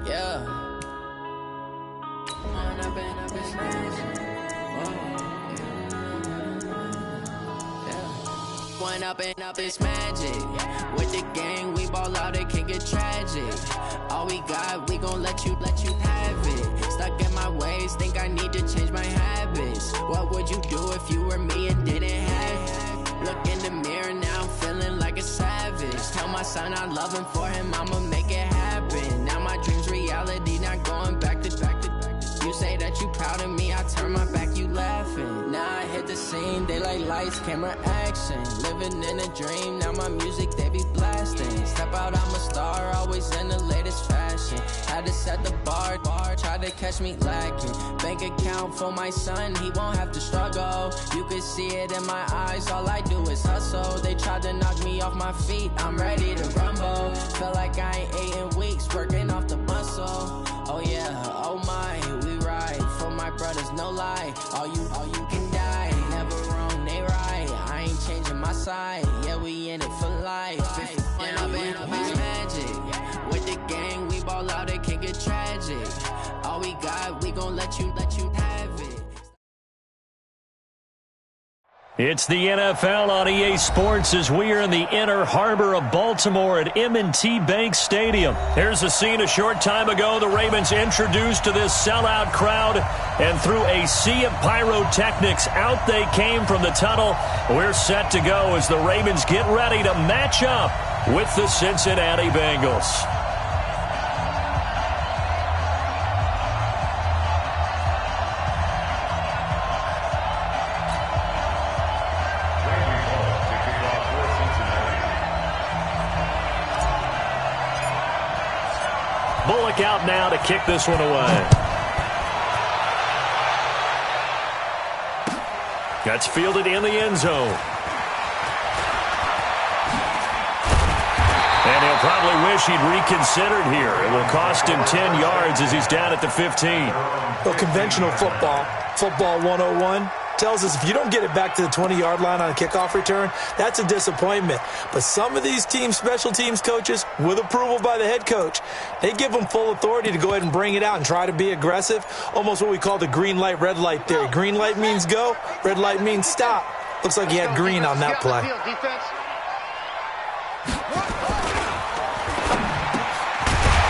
Yeah. One up and up, it's magic. With the gang, we ball out, it can get tragic. All we got, we gon' let you have it. Stuck in my ways, think I need to change my habits. What would you do if you were me and didn't have it? Look in the mirror now, I'm feeling like a savage. Tell my son I love him, for him I'ma make it happen. Now my dream's reality, not going back to. You say that you proud of me, I turn my back, you laughing. Now I hit the scene, they like lights, camera, action. Living in a dream, now my music, they be blasting. Step out, I'm a star, always in the latest fashion. Had to set the bar, try to catch me lacking. Bank account for my son, he won't have to struggle. You can see it in my eyes, all I do is hustle. They tried to knock me off my feet, I'm ready to rumble. Feel like I ain't ate in weeks, working off the muscle. Oh yeah, oh my, we ride for my brothers, no lie. All you can die, never wrong, they right. I ain't changing my side, yeah, we in it for life. When up and up is magic. With the gang, we ball out, it can get tragic. All we got, we gon' let you have it. It's the NFL on EA Sports as we are in the inner harbor of Baltimore at M&T Bank Stadium. Here's a scene a short time ago. The Ravens introduced to this sellout crowd, and through a sea of pyrotechnics, out they came from the tunnel. We're set to go as the Ravens get ready to match up with the Cincinnati Bengals. Bullock out now to kick this one away. That's fielded in the end zone. And he'll probably wish he'd reconsidered here. It will cost him 10 yards as he's down at the 15. Well, conventional football 101, tells us if you don't get it back to the 20-yard line on a kickoff return, that's a disappointment. But some of these special teams coaches, with approval by the head coach, they give them full authority to go ahead and bring it out and try to be aggressive, almost what we call the green light, red light theory. Green light means go, red light means stop. Looks like he had green on that play.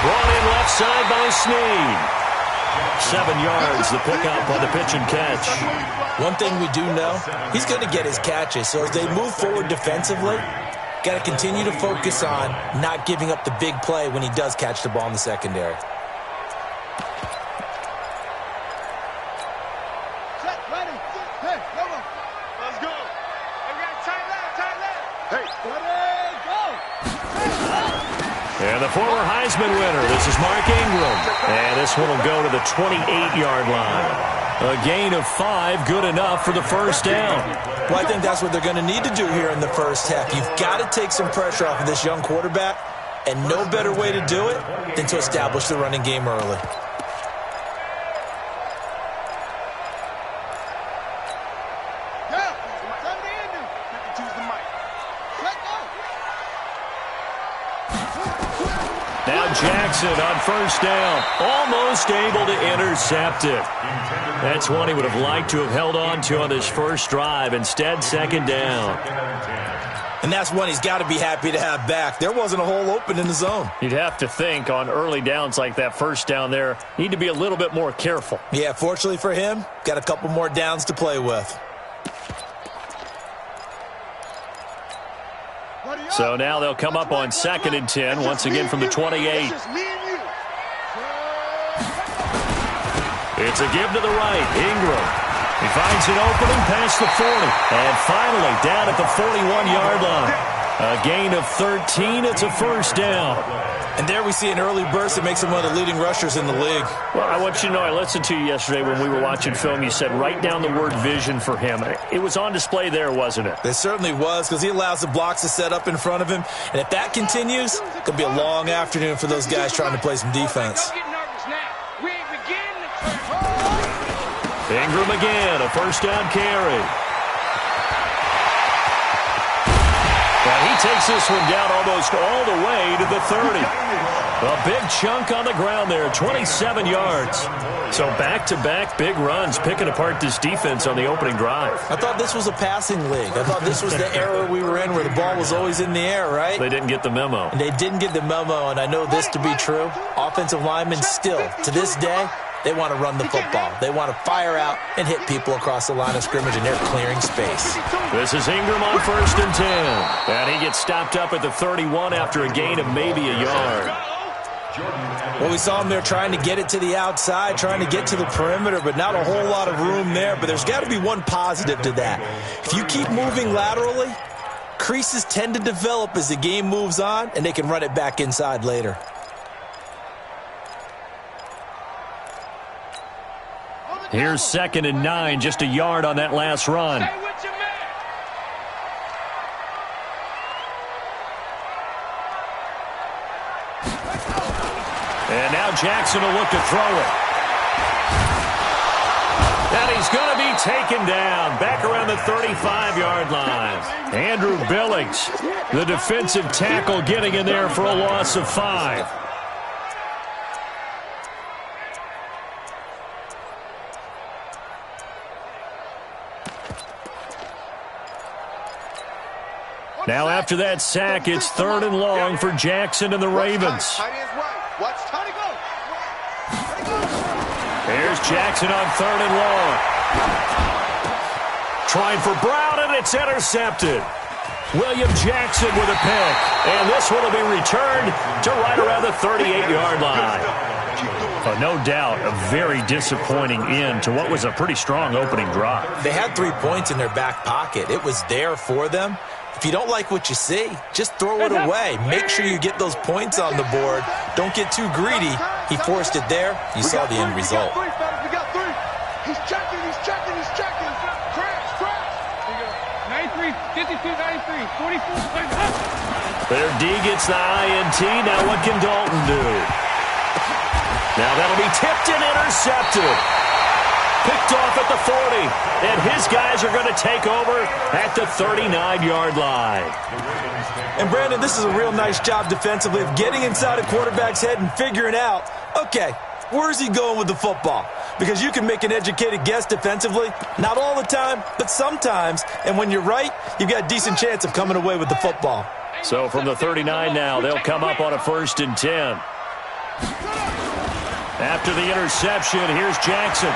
Brought in left side by Snead. 7 yards, the pickup on the pitch and catch. One thing we do know, he's going to get his catches. So as they move forward defensively, got to continue to focus on not giving up the big play when he does catch the ball in the secondary. And the former Heisman winner, this is Mark Ingram. And this one will go to the 28-yard line. A gain of 5, good enough for the first down. Well, I think that's what they're going to need to do here in the first half. You've got to take some pressure off of this young quarterback, and no better way to do it than to establish the running game early. Jackson on first down, almost able to intercept it. That's one he would have liked to have held on to on this first drive. Instead, second down. And that's one he's got to be happy to have back. There wasn't a hole open in the zone. You'd have to think on early downs like that first down there, need to be a little bit more careful. Yeah, fortunately for him, got a couple more downs to play with. So now they'll come up on 2nd and 10, once again from the 28. It's a give to the right. Ingram. He finds an opening past the 40. And finally down at the 41-yard line. A gain of 13. It's a first down. And there we see an early burst that makes him one of the leading rushers in the league. Well, I want you to know, I listened to you yesterday when we were watching film. You said write down the word vision for him. It was on display there, wasn't it? It certainly was, because he allows the blocks to set up in front of him. And if that continues, it could be a long afternoon for those guys trying to play some defense. Ingram again, a first down carry. And he takes this one down almost all the way to the 30. A big chunk on the ground there, 27 yards. So back-to-back big runs, picking apart this defense on the opening drive. I thought this was a passing league. I thought this was the era we were in where the ball was always in the air, right? They didn't get the memo. And they didn't get the memo, and I know this to be true. Offensive linemen still, to this day, they want to run the football. They want to fire out and hit people across the line of scrimmage, and they're clearing space. This is Ingram on 1st and 10. And he gets stopped up at the 31 after a gain of maybe a yard. Well, we saw him there trying to get it to the outside, trying to get to the perimeter, but not a whole lot of room there. But there's got to be one positive to that. If you keep moving laterally, creases tend to develop as the game moves on, and they can run it back inside later. Here's 2nd and 9, just a yard on that last run. And now Jackson will look to throw it. And he's going to be taken down back around the 35-yard line. Andrew Billings, the defensive tackle, getting in there for a loss of 5. Now after that sack, it's 3rd and long for Jackson and the Ravens. Here's Jackson on 3rd and long. Trying for Brown, and it's intercepted. William Jackson with a pick. And this one will be returned to right around the 38-yard line. No doubt, a very disappointing end to what was a pretty strong opening drive. They had 3 points in their back pocket. It was there for them. If you don't like what you see, just throw it away. Make sure you get those points on the board. Don't get too greedy. He forced it there. You saw the end result. We got 3. He's checking. Crash. 93, 52, 93, 44. Their D gets the INT. Now what can Dalton do? Now that'll be tipped and intercepted. Picked off at the 40, and his guys are going to take over at the 39-yard line. And, Brandon, this is a real nice job defensively of getting inside a quarterback's head and figuring out, okay, where's he going with the football? Because you can make an educated guess defensively, not all the time, but sometimes. And when you're right, you've got a decent chance of coming away with the football. So from the 39 now, they'll come up on a 1st and 10. After the interception, here's Jackson.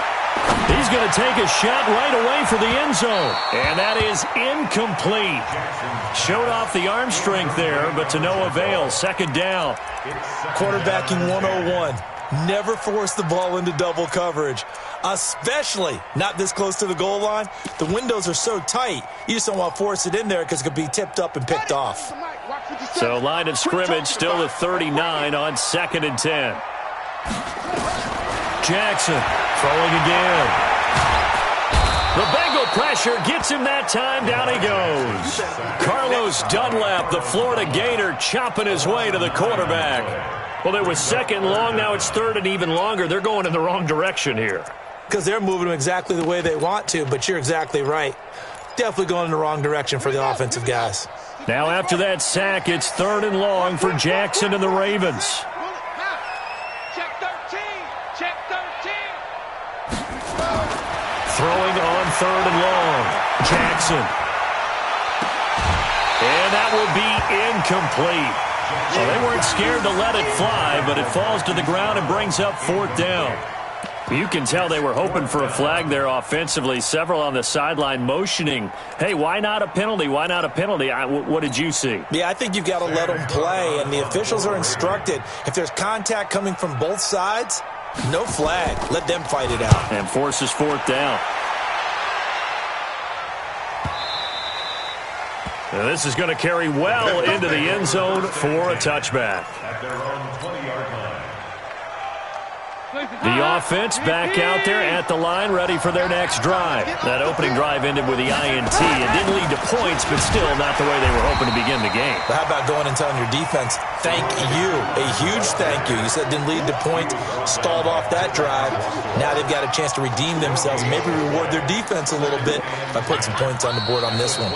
He's going to take a shot right away for the end zone. And that is incomplete. Showed off the arm strength there, but to no avail. 2nd down. Quarterbacking 101. Never force the ball into double coverage, especially not this close to the goal line. The windows are so tight, you just don't want to force it in there because it could be tipped up and picked off. So line of scrimmage still at 39 on 2nd and 10. Jackson throwing again. The Bengal pressure gets him that time. Down he goes. Carlos Dunlap, the Florida Gator, chopping his way to the quarterback. Well, it was 2nd long. Now it's 3rd and even longer. They're going in the wrong direction here. Because they're moving them exactly the way they want to, but you're exactly right. Definitely going in the wrong direction for the offensive guys. Now after that sack, it's 3rd and long for Jackson and the Ravens. Throwing on 3rd and long. Jackson. And that will be incomplete. Well, they weren't scared to let it fly, but it falls to the ground and brings up 4th down. You can tell they were hoping for a flag there offensively. Several on the sideline motioning, hey, why not a penalty? Why not a penalty? What did you see? Yeah, I think you've got to let them play, and the officials are instructed. If there's contact coming from both sides, no flag. Let them fight it out. And forces 4th down. Now this is going to carry well into the end zone for a touchback. The offense back out there at the line, ready for their next drive. That opening drive ended with the INT. It didn't lead to points, but still not the way they were hoping to begin the game. But how about going and telling your defense, thank you, a huge thank you. You said it didn't lead to points, stalled off that drive. Now they've got a chance to redeem themselves and maybe reward their defense a little bit by putting some points on the board on this one.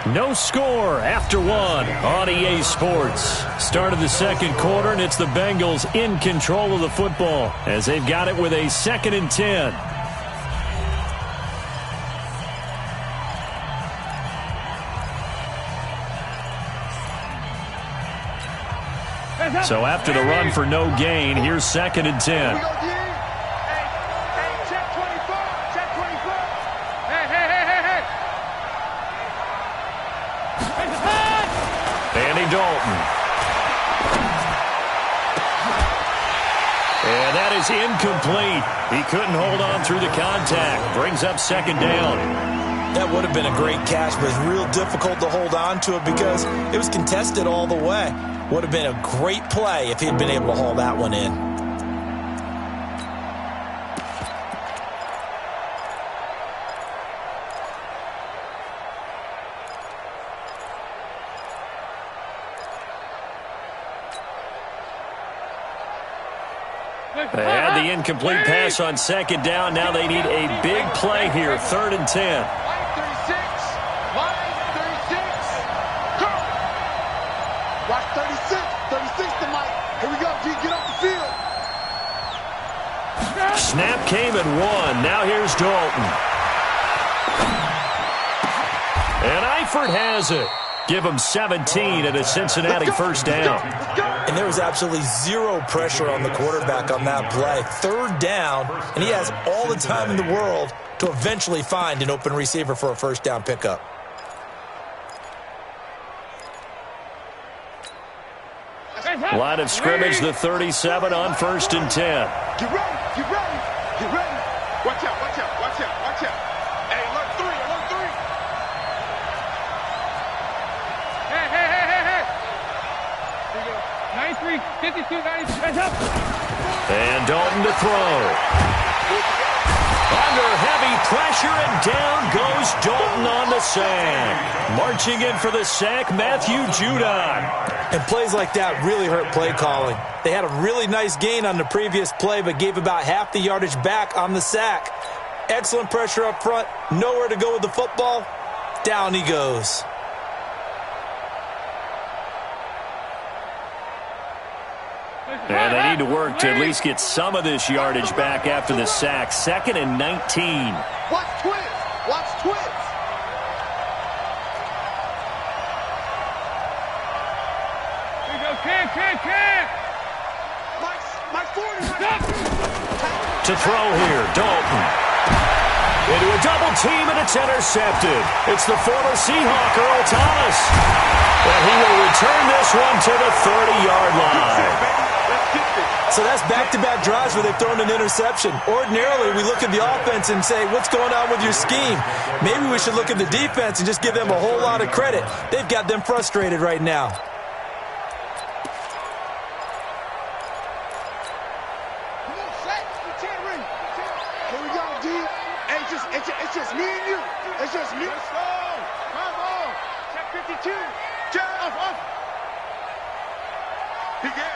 No score after one on EA Sports. Start of the second quarter, and it's the Bengals in control of the football as they've got it with a 2nd and 10. So after the run for no gain, here's 2nd and 10. Check 24. Check 24. Andy Dalton. And that is incomplete. He couldn't hold on through the contact. Brings up 2nd down. That would have been a great catch, but it's real difficult to hold on to it because it was contested all the way. Would have been a great play if he'd been able to haul that one in. They had the incomplete pass on 2nd down. Now they need a big play here. 3rd and 10. Watch 36. 36 to Mike. Here we go, G. Get off the field. Snap came at 1. Now here's Dalton. And Eifert has it. Give him 17 and a Cincinnati 1st down. And there was absolutely zero pressure on the quarterback on that play. 3rd down, and he has all the time in the world to eventually find an open receiver for a 1st down pickup. Line of scrimmage, the 37 on 1st and 10. Get ready. Get ready. Get ready. Watch out. Watch out. Watch out. Watch out. Hey, alert 3. Alert 3. Hey. Here you go. 93, 52, 93. Hands up. And Dalton to throw. Under heavy pressure, and down goes Dalton on the sack. Marching in for the sack, Matthew Judon. And plays like that really hurt play calling. They had a really nice gain on the previous play, but gave about half the yardage back on the sack. Excellent pressure up front. Nowhere to go with the football. Down he goes. And they need to work to at least get some of this yardage back after the sack. 2nd and 19. Watch twins. Watch twins. Here we go. Can. Mike 40. To throw here, Dalton. Into a double team, and it's intercepted. It's the former Seahawk, Earl Thomas. And he will return this one to the 30-yard line. So that's back-to-back drives where they've thrown an interception. Ordinarily, we look at the offense and say, what's going on with your scheme? Maybe we should look at the defense and just give them a whole lot of credit. They've got them frustrated right now. Here we go, D. It's just me and you. It's just me. Let's go. Come on. Check 52. Check off. He get.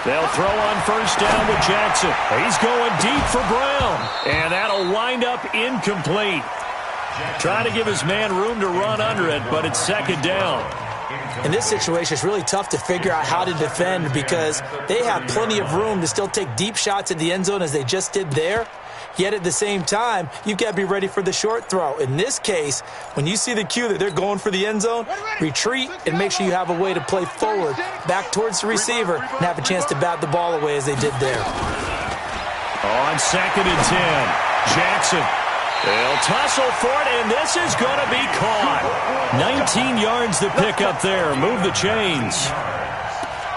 They'll throw on 1st down with Jackson. He's going deep for Brown. And that'll wind up incomplete. Trying to give his man room to run under it, but it's 2nd down. In this situation, it's really tough to figure out how to defend because they have plenty of room to still take deep shots at the end zone as they just did there. Yet at the same time, you've got to be ready for the short throw. In this case, when you see the cue that they're going for the end zone, retreat and make sure you have a way to play forward, back towards the receiver, and have a chance to bat the ball away as they did there. On 2nd and 10, Jackson. They'll tussle for it, and this is going to be caught. 19 yards to pick up there. Move the chains.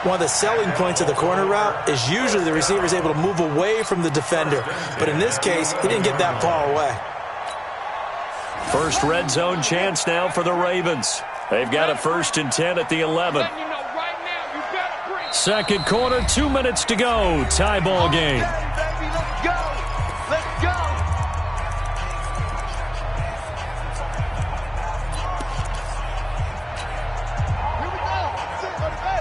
One of the selling points of the corner route is usually the receiver is able to move away from the defender. But in this case, he didn't get that far away. First red zone chance now for the Ravens. They've got a 1st and 10 at the 11. 2nd quarter, 2 minutes to go. Tie ball game. Let's go.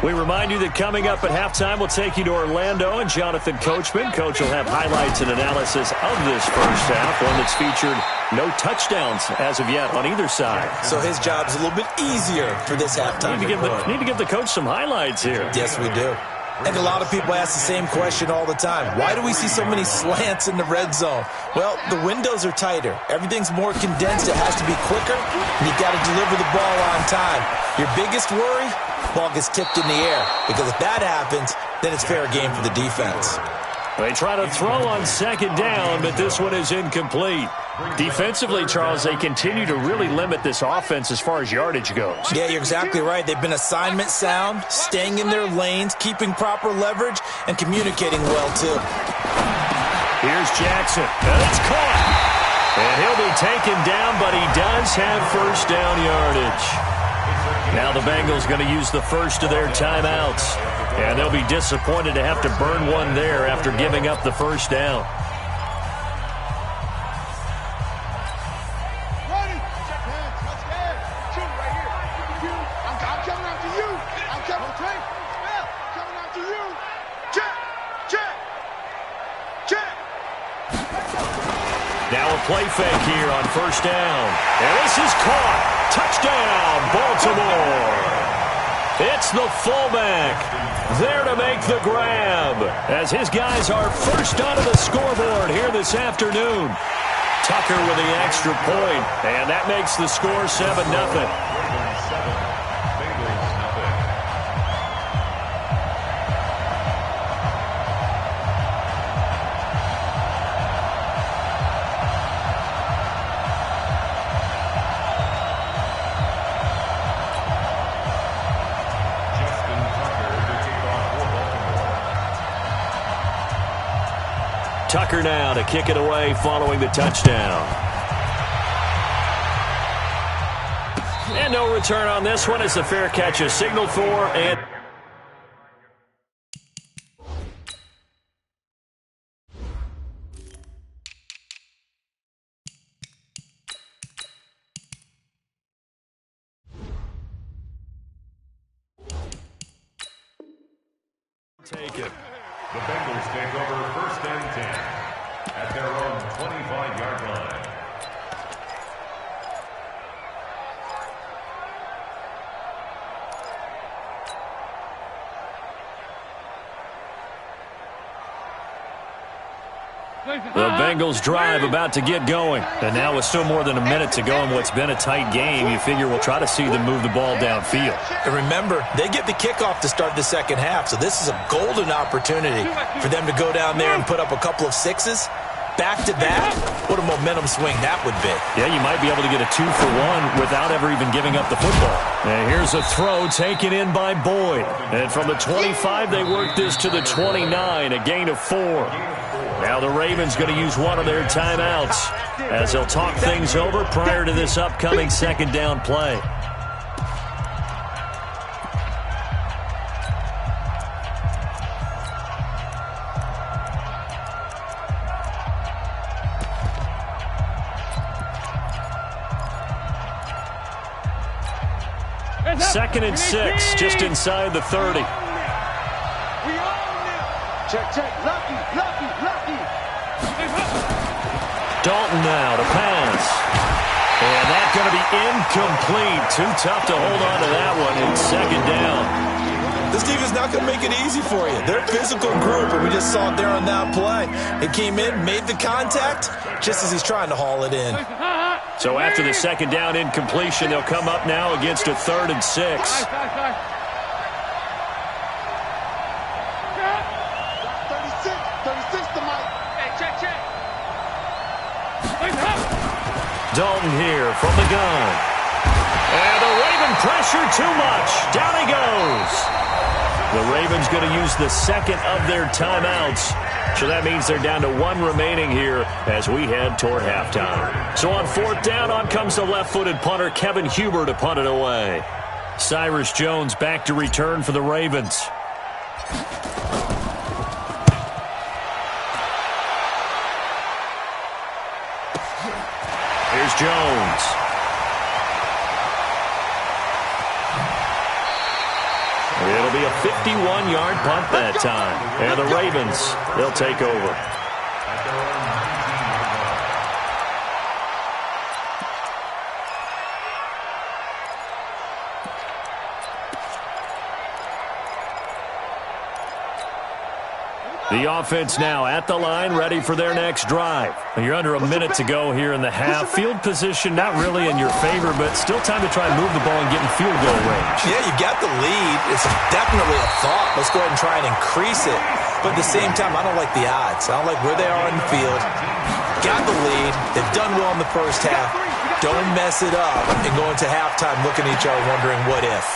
We remind you that coming up at halftime, we'll take you to Orlando and Jonathan Coachman. Coach will have highlights and analysis of this first half, one that's featured no touchdowns as of yet on either side. So his job's a little bit easier for this halftime. Need to give the coach some highlights here. Yes, we do. I think a lot of people ask the same question all the time. Why do we see so many slants in the red zone? Well, the windows are tighter. Everything's more condensed. It has to be quicker, and you've got to deliver the ball on time. Your biggest worry? Ball gets tipped in the air, because if that happens, then it's fair game for the defense. They try to throw on second down, but this one is incomplete. Defensively, Charles, they continue to really limit this offense as far as yardage goes. Yeah, you're exactly right. They've been assignment sound, staying in their lanes, keeping proper leverage, and communicating well, too. Here's Jackson. That's caught. And he'll be taken down, but he does have first down yardage. Now the Bengals going to use the first of their timeouts. And they'll be disappointed to have to burn one there after giving up the first down. Ready? Check hands. Let's get it. Shoot right here. I'm coming out to you. I'm coming out to you. Check. Check. Check. Now a play fake here on first down. And this is caught. Touchdown, Baltimore. It's the fullback there to make the grab as his guys are first onto the scoreboard here this afternoon. Tucker with the extra point, and that makes the score 7-0. Tucker now to kick it away following the touchdown. And no return on this one. It's a fair catch is signaled for. And take it. The Bengals take over first and 10 at their own 25-yard line. The Bengals drive about to get going. And now with still more than a minute to go in what's been a tight game, you figure we'll try to see them move the ball downfield. And remember, they get the kickoff to start the second half, so this is a golden opportunity for them to go down there and put up a couple of sixes. Back-to-back, what a momentum swing that would be. Yeah, you might be able to get a 2-for-1 without ever even giving up the football. And here's a throw taken in by Boyd. And from the 25, they work this to the 29, a gain of 4. Now the Ravens going to use one of their timeouts as they'll talk things over prior to this upcoming second down play. Second and 6, just inside the 30. Check, lucky. Dalton now to pass. And that's going to be incomplete. Too tough to hold on to that one in second down. This team is not going to make it easy for you. They're a physical group, and we just saw it there on that play. It came in, made the contact, just as he's trying to haul it in. So after the second down incompletion, they'll come up now against a 3rd and 6. 36 to Mike. Hey, check. Dalton here from the gun. And the Raven pressure too much. Down he goes. The Ravens going to use the second of their timeouts. So that means they're down to 1 remaining here as we head toward halftime. So on 4th down, on comes the left-footed punter, Kevin Huber, to punt it away. Cyrus Jones back to return for the Ravens. Here's Jones. It'll be a 51-yard punt that time. And the Ravens, they'll take over. The offense now at the line, ready for their next drive. You're under a minute to go here in the half. Field position not really in your favor, but still time to try and move the ball and get in field goal range. Yeah, you got the lead. It's definitely a thought. Let's go ahead and try and increase it. But at the same time, I don't like the odds. I don't like where they are in the field. Got the lead. They've done well in the first half. Don't mess it up and go into halftime looking at each other wondering what if.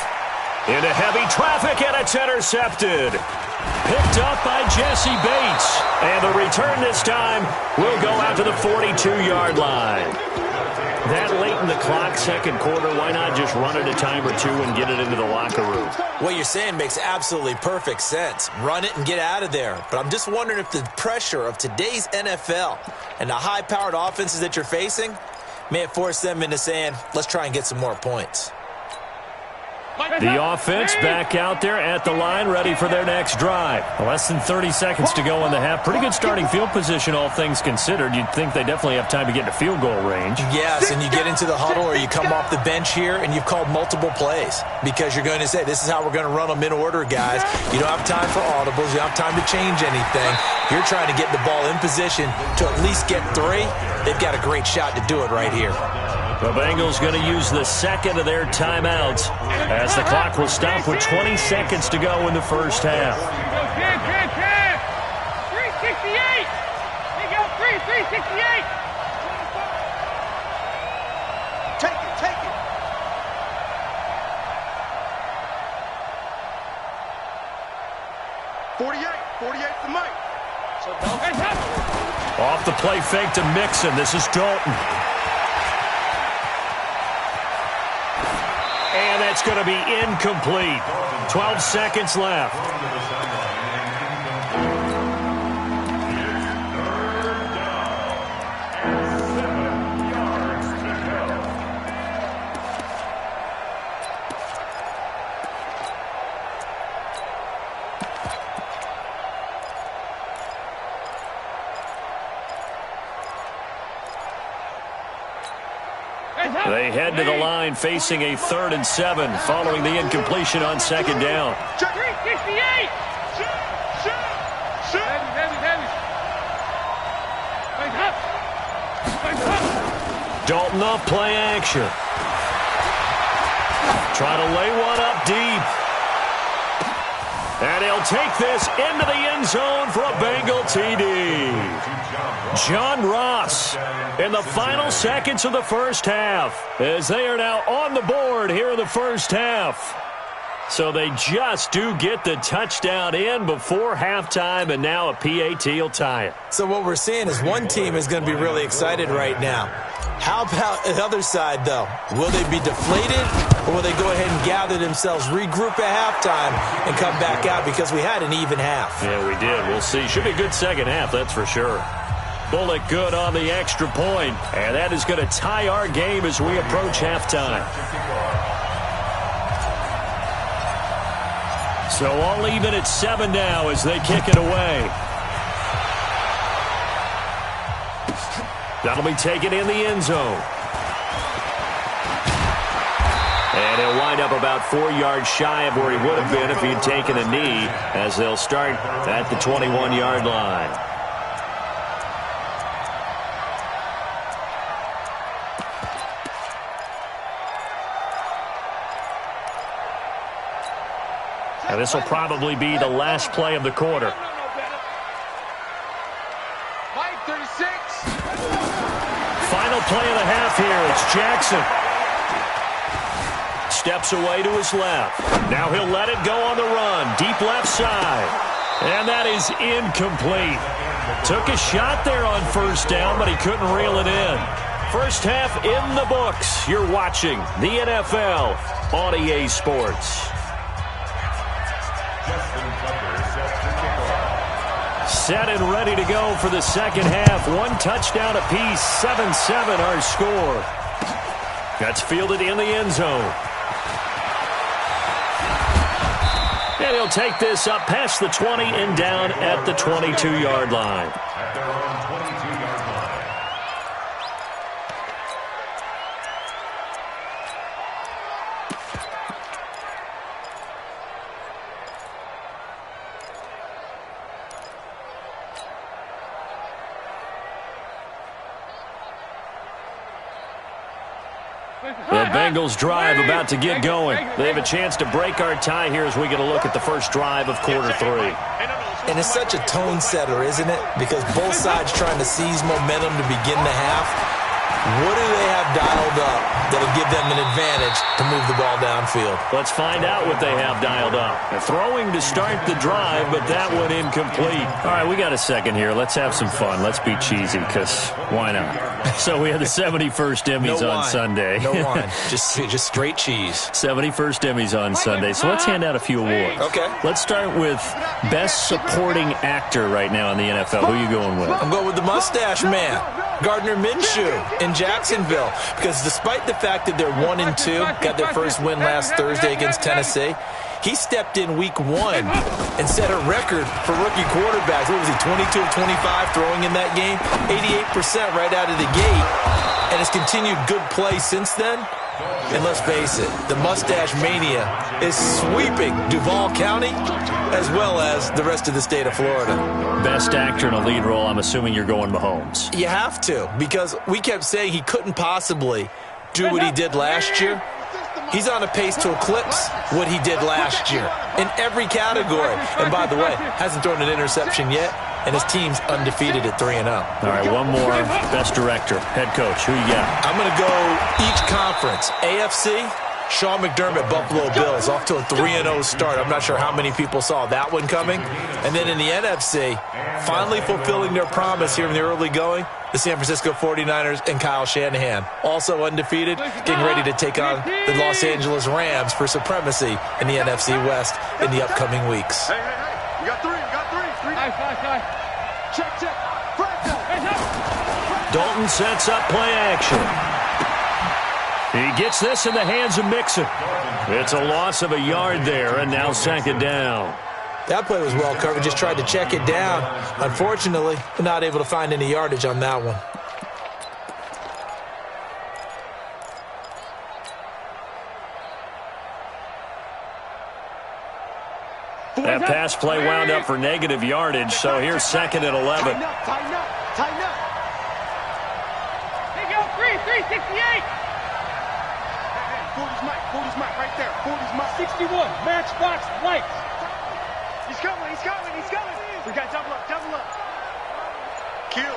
Into heavy traffic, and it's intercepted. Picked up by Jesse Bates. And the return this time will go out to the 42-yard line. That late in the clock, second quarter, why not just run it a time or two and get it into the locker room? What you're saying makes absolutely perfect sense. Run it and get out of there. But I'm just wondering if the pressure of today's NFL and the high-powered offenses that you're facing may have forced them into saying, let's try and get some more points. The offense back out there at the line, ready for their next drive. Less than 30 seconds to go in the half. Pretty good starting field position, all things considered. You'd think they definitely have time to get into field goal range. Yes, and you get into the huddle or you come off the bench here and you've called multiple plays because you're going to say, this is how we're going to run them in order, guys. You don't have time for audibles. You don't have time to change anything. You're trying to get the ball in position to at least get 3. They've got a great shot to do it right here. The Bengals going to use the second of their timeouts as the clock will stop with 20 seconds to go in the first half. 368. They go 368. Take it, take it. .48 for Mike. Off the play fake to Mixon. This is Dalton. And that's going to be incomplete. 12 seconds left. They head to the line facing a 3rd and 7 following the incompletion on second down. 368. Dalton off play action. Try to lay one up deep. And he'll take this into the end zone for a Bengal TD. John Ross in the final seconds of the first half as they are now on the board here in the first half. So they just do get the touchdown in before halftime, and now a PAT will tie it. So what we're seeing is one team is going to be really excited right now. How about the other side, though? Will they be deflated, or will they go ahead and gather themselves, regroup at halftime, and come back out because we had an even half? Yeah, we did. We'll see. Should be a good second half, that's for sure. Bullet good on the extra point, and that is going to tie our game as we approach halftime. So all even at 7 now as they kick it away. That'll be taken in the end zone. And he'll wind up about 4 yards shy of where he would have been if he'd taken a knee, as they'll start at the 21-yard line. Now this will probably be the last play of the quarter. Mike, 36. Final play of the half here. It's Jackson. Steps away to his left. Now he'll let it go on the run. Deep left side. And that is incomplete. Took a shot there on first down, but he couldn't reel it in. First half in the books. You're watching the NFL on EA Sports. Set and ready to go for the second half. 1 touchdown apiece. 7-7 our score. That's fielded in the end zone. And he'll take this up past the 20 and down at the 22-yard line. At their own 22-yard line. The Bengals drive about to get going. They have a chance to break our tie here as we get a look at the first drive of quarter 3. And it's such a tone setter, isn't it? Because both sides trying to seize momentum to begin the half. What do they have dialed up that'll give them an advantage to move the ball downfield? Let's find out what they have dialed up. They're throwing to start the drive, but that one incomplete. All right, we got a second here. Let's have some fun. Let's be cheesy, because why not? So we had the 71st Emmys on Sunday. No wine. Just straight cheese. 71st Emmys on Sunday. So let's hand out a few awards. Okay. Let's start with Best Supporting Actor right now in the NFL. Who are you going with? I'm going with the Mustache Man, Gardner Minshew in Jacksonville, because despite the fact that they're 1-2, got their first win last Thursday against Tennessee, he stepped in week 1 and set a record for rookie quarterbacks. What was he, 22 of 25 throwing in that game? 88% right out of the gate, and has continued good play since then. And let's face it, the Mustache Mania is sweeping Duval County as well as the rest of the state of Florida. Best actor in a lead role, I'm assuming you're going Mahomes. You have to, because we kept saying he couldn't possibly do what he did last year. He's on a pace to eclipse what he did last year in every category. And by the way, hasn't thrown an interception yet, and his team's undefeated at 3-0. All right, one more. Best director, head coach. Who you got? I'm going to go each conference. AFC, Sean McDermott, Buffalo Bills, off to a 3-0 start. I'm not sure how many people saw that one coming. And then in the NFC, finally fulfilling their promise here in the early going, the San Francisco 49ers and Kyle Shanahan, also undefeated, getting ready to take on the Los Angeles Rams for supremacy in the NFC West in the upcoming weeks. Hey, you got three. Check. Dalton sets up play action. He gets this in the hands of Mixon. It's a loss of a yard there, and now second down. That play was well covered, just tried to check it down. Unfortunately, not able to find any yardage on that one. That pass play wound up for negative yardage, so here's second and 11. Tighten up. Hey, go, 368. 40's Mike, right there. 40's Mike. 61, matchbox lights. He's coming. We got double up. Kill.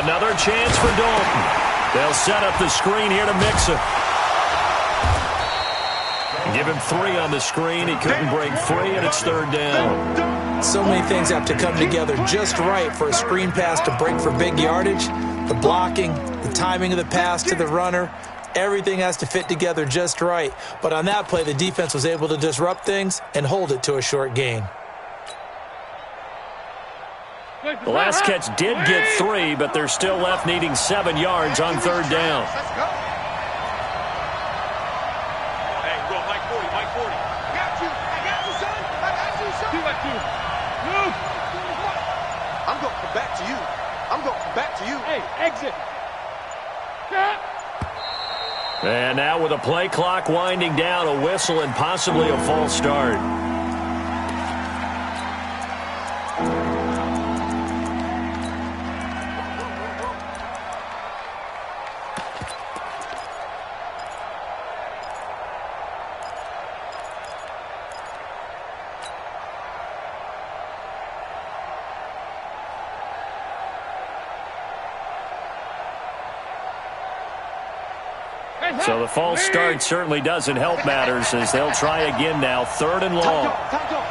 Another chance for Dalton. They'll set up the screen here to Mixon. Give him 3 on the screen. He couldn't break free, and it's third down. So many things have to come together just right for a screen pass to break for big yardage. The blocking, the timing of the pass to the runner, everything has to fit together just right. But on that play, the defense was able to disrupt things and hold it to a short gain. The last catch did get 3, but they're still left needing 7 yards on third down. Let's go. Hey, go, Mike 40. I got you, son. Move. I'm going to come back to you. Hey, exit. And now with a play clock winding down, a whistle and possibly a false start. So the false start certainly doesn't help matters as they'll try again now, third and long. Time go.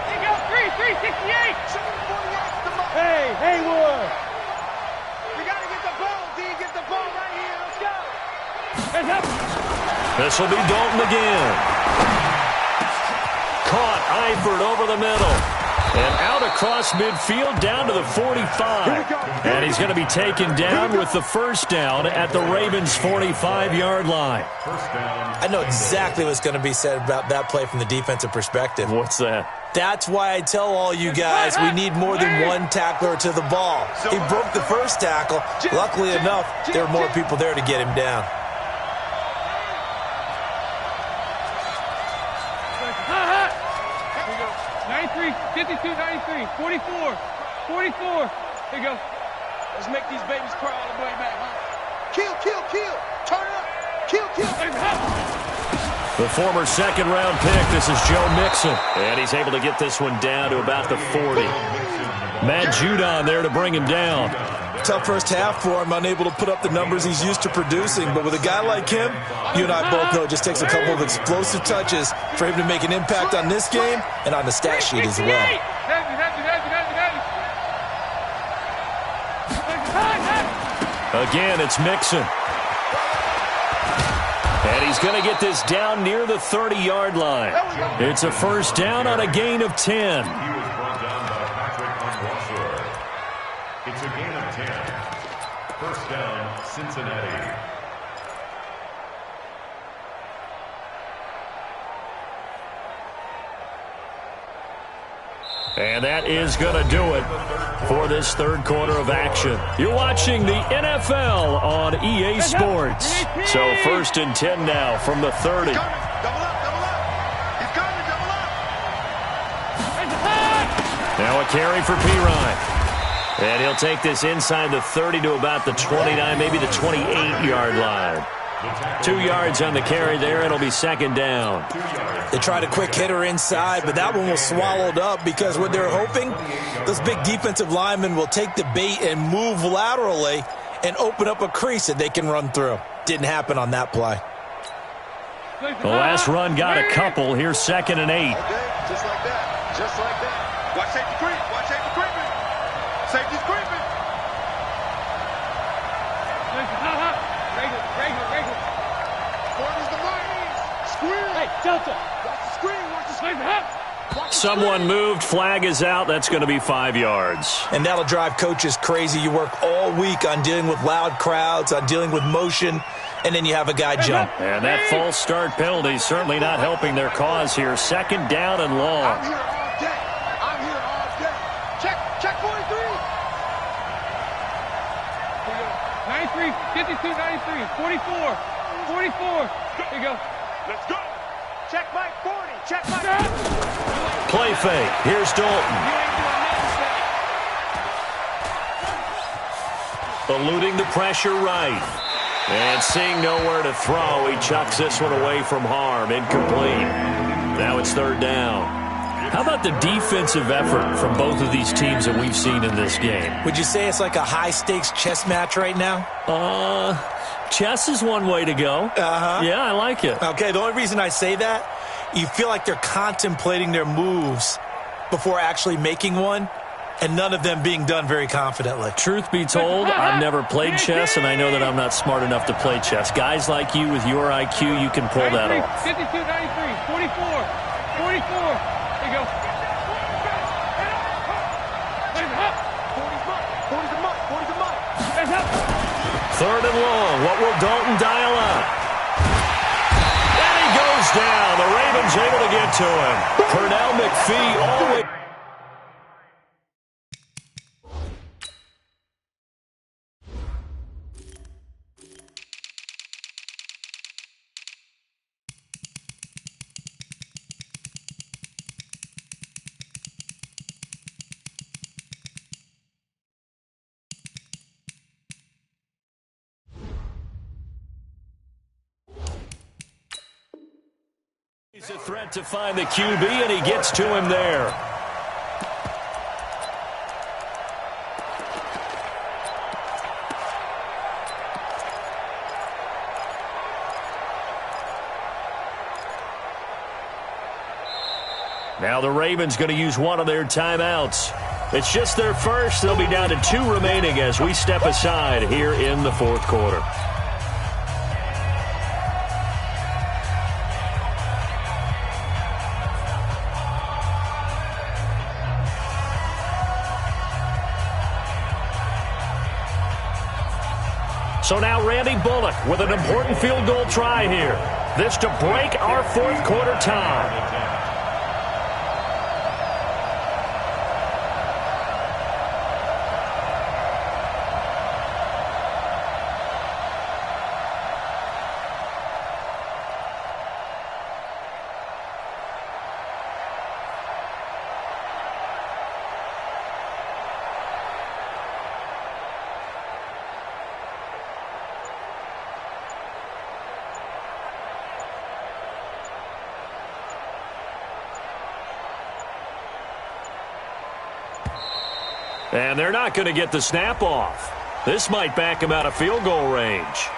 Hey, go, 368. Hey, Haywood. We got to get the ball, D. Get the ball right here. Let's go. Heads up. This will be Dalton again. Caught Eifert over the middle. And out across midfield down to the 45. And he's going to be taken down with the first down at the Ravens' 45-yard line. I know exactly what's going to be said about that play from the defensive perspective. What's that? That's why I tell all you guys we need more than one tackler to the ball. He broke the first tackle. Luckily enough, there were more people there to get him down. Here you go. 93, 52, 93, 44, 44. Here you go. Let's make these babies cry all the way back, huh? Kill, kill, kill. Turn it up. Kill, kill. The former second-round pick, this is Joe Mixon. And he's able to get this one down to about the 40. Matt Judon there to bring him down. Tough first half for him, unable to put up the numbers he's used to producing. But with a guy like him, you and I both know it just takes a couple of explosive touches for him to make an impact on this game and on the stat sheet as well. Again, it's Mixon. And he's going to get this down near the 30-yard line. It's a first down on a gain of 10. He was brought down by Patrick Unwasser. It's a gain of 10. First down, Cincinnati. And that is going to do it for this third quarter of action. You're watching the NFL on EA Sports. So first and 10 now from the 30. Double up, double up. He's coming, double up. Now a carry for Pirine. And he'll take this inside the 30 to about the 29, maybe the 28-yard line. 2 yards on the carry there. It'll be second down. They tried a quick hitter inside, but that one was swallowed up because what they're hoping, those big defensive linemen will take the bait and move laterally and open up a crease that they can run through. Didn't happen on that play. The last run got a couple. Here's second and 8. Okay, just like that. Just like that. Watch safety creep. Watch safety creeping. Safety's creeping. Regular. Corners the Lions. Squeeze. Hey, Delta. Watch the screen. Watch the screen. Someone moved. Flag is out. That's going to be 5 yards. And that'll drive coaches crazy. You work all week on dealing with loud crowds, on dealing with motion, and then you have a guy jump. And that false start penalty certainly not helping their cause here. Second down and long. I'm here all day. I'm here all day. Check 43. 93, 52, 93, 44, 44. Here you go. Let's go. Check Mike 40. Check Mike. Play fake. Here's Dalton. Eluding the pressure right. And seeing nowhere to throw, he chucks this one away from harm. Incomplete. Now it's third down. How about the defensive effort from both of these teams that we've seen in this game? Would you say it's like a high-stakes chess match right now? Chess is one way to go. Yeah, I like it. Okay, the only reason I say that, you feel like they're contemplating their moves before actually making one, and none of them being done very confidently. Truth be told, I've never played chess, and I know that I'm not smart enough to play chess. Guys like you with your IQ, you can pull that off. 52, 93, 44, 44. There you go. 40's a mutt. 40's a mutt. Third and long. What will Dalton dial up? And he goes down. The Ravens able to get to him. Pernell McPhee always. He's a threat to find the QB, and he gets to him there. Now the Ravens going to use one of their timeouts. It's just their first. They'll be down to 2 remaining as we step aside here in the fourth quarter. So now Randy Bullock with an important field goal try here. This to break our fourth quarter tie. And they're not going to get the snap off. This might back him out of field goal range.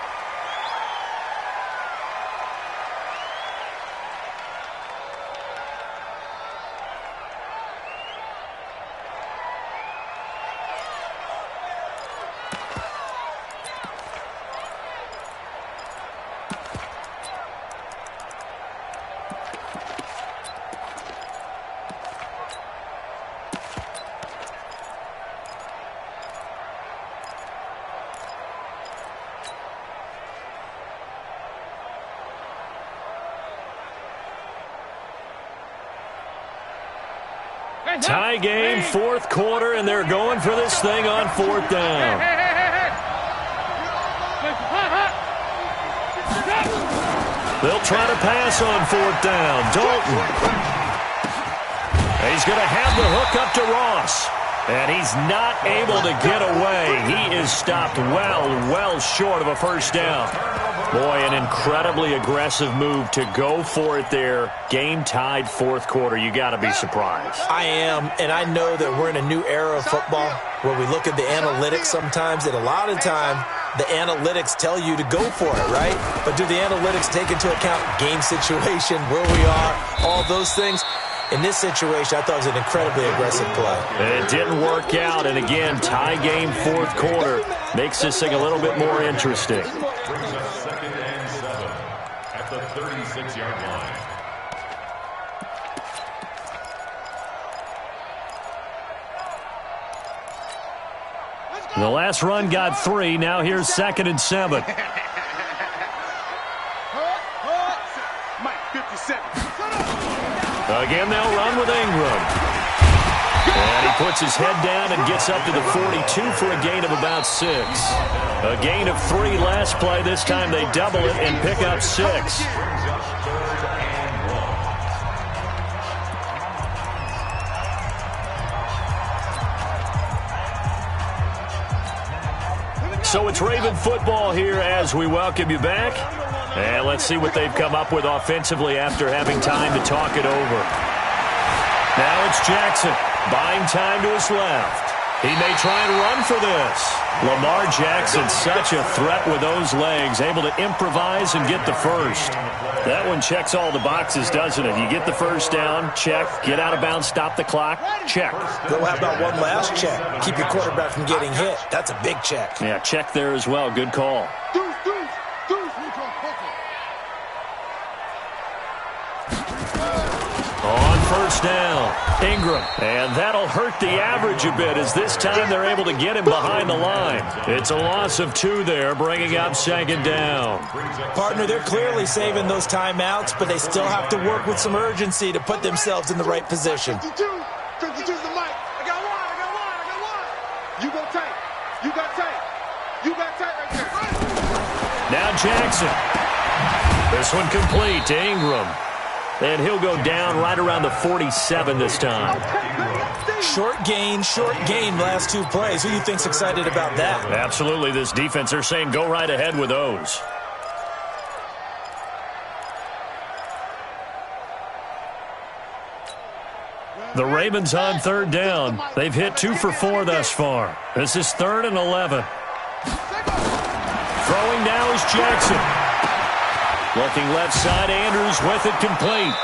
Tie game, fourth quarter, and they're going for this thing on fourth down. They'll try to pass on fourth down. Dalton. He's going to have the hook up to Ross. And he's not able to get away. He is stopped well short of a first down. Boy, an incredibly aggressive move to go for it there. Game tied fourth quarter. You got to be surprised. I am, and I know that we're in a new era of football where we look at the analytics sometimes, and a lot of time the analytics tell you to go for it, right? But do the analytics take into account game situation, where we are, all those things? In this situation, I thought it was an incredibly aggressive play. It didn't work out, and again, tie game fourth quarter makes this thing a little bit more interesting. Brings us 2nd and 7 at the 36-yard line. The last run got 3. Now here's 2nd and 7. Mike, 57. Again, they'll run with Ingram. And he puts his head down and gets up to the 42 for a gain of about 6. A gain of 3 last play. This time they double it and pick up 6. Brings us 3rd and 1. So it's Raven football here as we welcome you back. And let's see what they've come up with offensively after having time to talk it over. Now it's Jackson, buying time to his left. He may try and run for this. Lamar Jackson, such a threat with those legs, able to improvise and get the first. That one checks all the boxes, doesn't it? You get the first down, check. Get out of bounds, stop the clock, check. Go how about one last check? Keep your quarterback from getting hit. That's a big check. Yeah, check there as well. Good call. On first down, Ingram. And that'll hurt the average a bit as this time they're able to get him behind the line. It's a loss of 2 there, bringing up 2nd down. Partner, they're clearly saving those timeouts, but they still have to work with some urgency to put themselves in the right position. 52's the mic. I got one. You go tight. You got tight. You got tight right there. Now Jackson. This one complete to Ingram. And he'll go down right around the 47 this time. Short gain last 2 plays. Who do you think's excited about that? Absolutely. This defense, they're saying go right ahead with those. The Ravens on 3rd down. They've hit 2 for 4 thus far. This is 3rd and 11. Throwing now is Jackson. Looking left side, Andrews with it complete.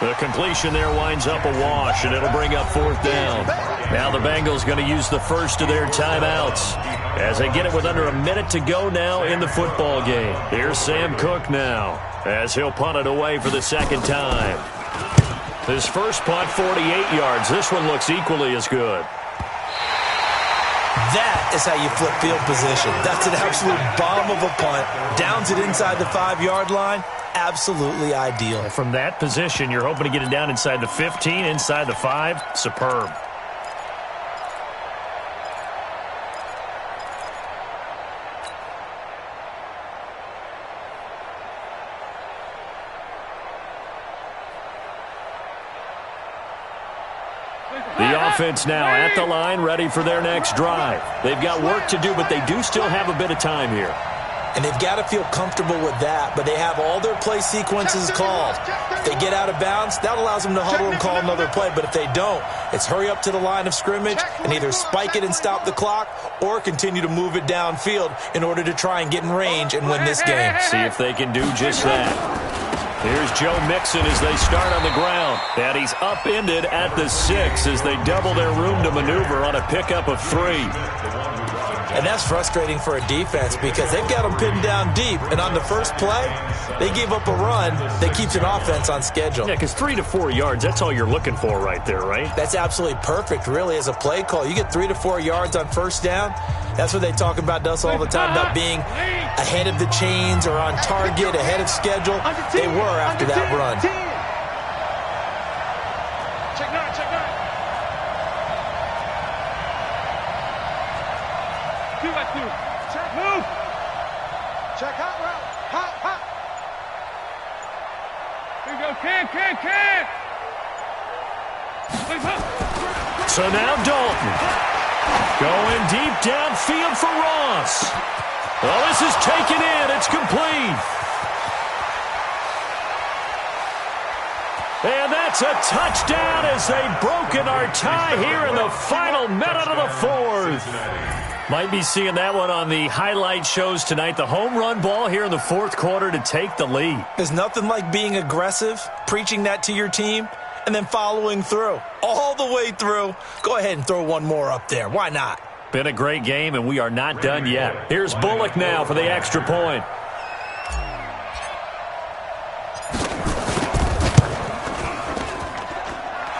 The completion there winds up a wash, and it'll bring up 4th down. Now the Bengals going to use the first of their timeouts as they get it with under a minute to go now in the football game. Here's Sam Cook now as he'll punt it away for the 2nd time. His first punt, 48 yards. This one looks equally as good. That is how you flip field position. That's an absolute bomb of a punt. Downs it inside the 5-yard line. Absolutely ideal. From that position, you're hoping to get it down inside the 15, inside the 5. Superb. The offense now at the line, ready for their next drive. They've got work to do, but they do still have a bit of time here. And they've got to feel comfortable with that, but they have all their play sequences called. If they get out of bounds, that allows them to huddle and call another play. But if they don't, it's hurry up to the line of scrimmage and either spike it and stop the clock or continue to move it downfield in order to try and get in range and win this game. See if they can do just that. Here's Joe Mixon as they start on the ground. And he's upended at the 6 as they double their room to maneuver on a pickup of 3. And that's frustrating for a defense because they've got them pinned down deep. And on the first play, they gave up a run that keeps an offense on schedule. Yeah, because 3 to 4 yards, that's all you're looking for right there, right? That's absolutely perfect, really, as a play call. You get 3 to 4 yards on first down. That's what they talk about us all the time, about being ahead of the chains or on target, ahead of schedule. They were after that run. Check 9, check 9. 2 by 2. Check. Move. Check hot route. Hot, hot. Here you go. Can. Please, huh? So now Dalton. Going deep downfield for Ross. Well, this is taken in. It's complete. And that's a touchdown as they've broken our tie here in the final minute of the 4th. Might be seeing that one on the highlight shows tonight. The home run ball here in the 4th quarter to take the lead. There's nothing like being aggressive, preaching that to your team, and then following through. All the way through. Go ahead and throw one more up there. Why not? Been a great game, and we are not done yet. Here's Bullock now for the extra point.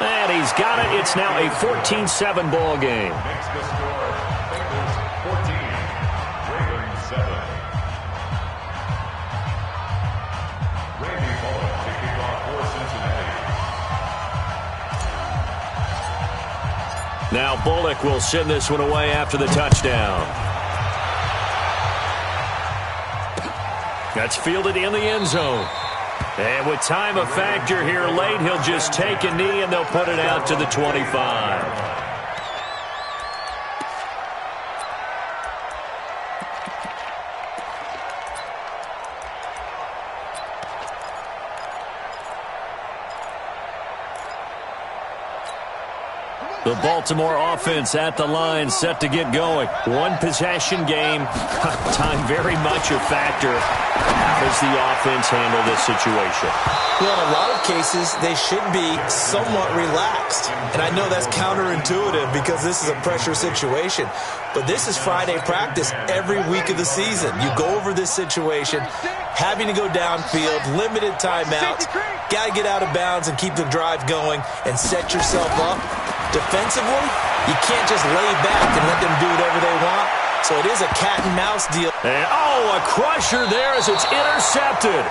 And he's got it. It's now a 14-7 ball game. Makes the score. Bengals 14, Ravens 7. Randy Bullock to kick off for Cincinnati. Now Bullock will send this one away after the touchdown. That's fielded in the end zone. And with time a factor here late, he'll just take a knee and they'll put it out to the 25. The Baltimore offense at the line, set to get going. One possession game. Time very much a factor. How does the offense handle this situation? Well, in a lot of cases, they should be somewhat relaxed. And I know that's counterintuitive because this is a pressure situation. But this is Friday practice every week of the season. You go over this situation, having to go downfield, limited timeouts, got to get out of bounds and keep the drive going and set yourself up. Defensively, you can't just lay back and let them do whatever they want. So it is a cat and mouse deal. And, oh, a crusher there as it's intercepted.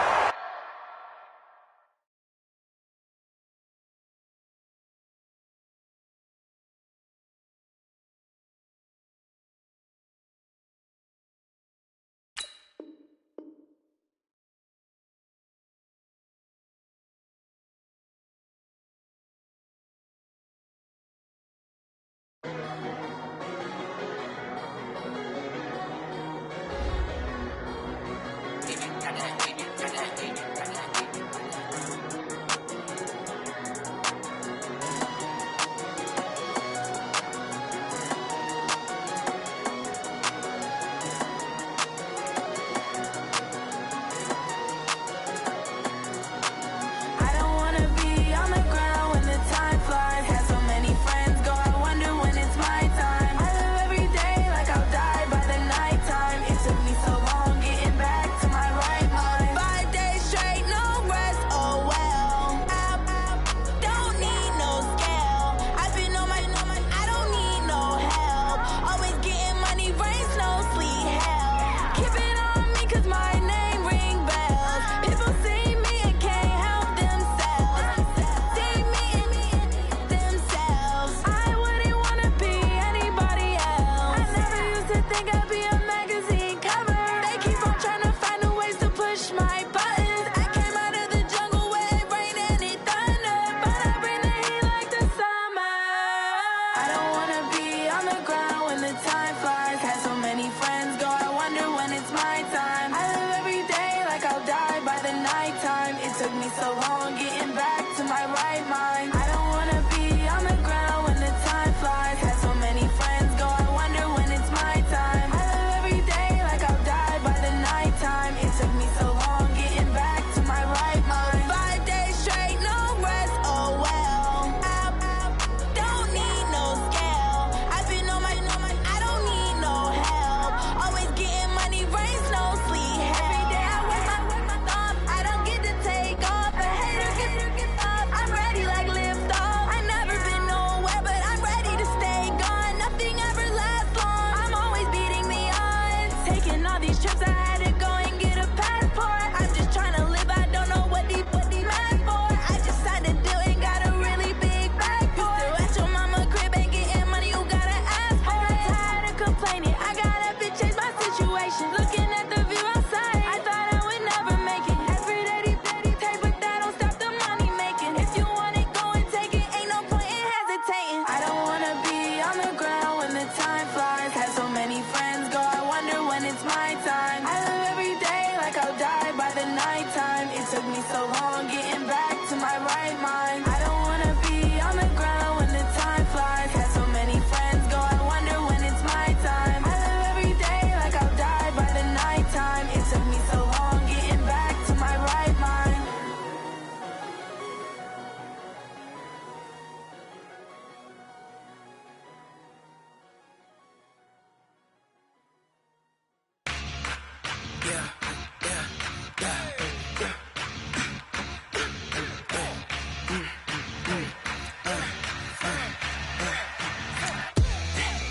me so long getting back to my right mind. I don't wanna be on the ground when the time flies. Had so many friends go, I wonder when it's my time. I live every day like I'll die by the nighttime. It took me so long getting back to my right mind. 5 days straight, no rest, oh well. Don't need no scale. I've been on my, I don't need no help. Always getting money, rains, no sleep. Every day I work my thumb. I don't get to take off. A hater get up. I'm ready like lift off. I've never been nowhere, but I'm ready to stay gone. Nothing ever lasts long. I'm always beating the odds. Taking all these trips, I had to go and get a passport. I'm just trying to live, I don't know what these mad for. I just signed a deal and got a really big bag for it. Still at your mama crib ain't getting money, you gotta ask for it. I'm tired of complaining, I got up and changed my situation. Looking at the view outside, I thought I would never make it. Every day they take, but that don't stop the money making. If you want it, go and take it, ain't no point in hesitating. I don't wanna be on the ground when the time flies. Had so many friends go, I wonder when it's my time. I live every day like I'll die by the nighttime. It took me so long getting back to my right mind. I don't wanna be on the ground when the time flies. Had so many friends go, I wonder when it's my time. I live every day like I'll die by the nighttime. It took me so long getting back to my right mind.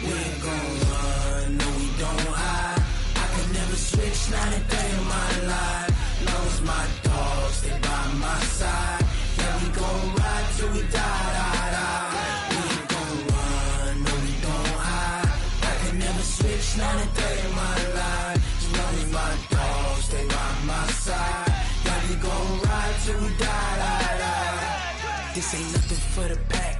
We ain't gon' run, no we don't hide. I can never switch, not a day in my life. Long as my dogs stay by my side. Yeah, we gon' ride till we die, die, die. We ain't gon' run, no we don't hide. I can never switch, not a day in my life. As long as my dogs stay by my side. Yeah, we gon' ride till we die, die, die. This ain't nothing for the pack.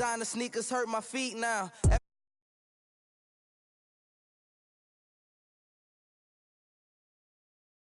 Designer sneakers hurt my feet now.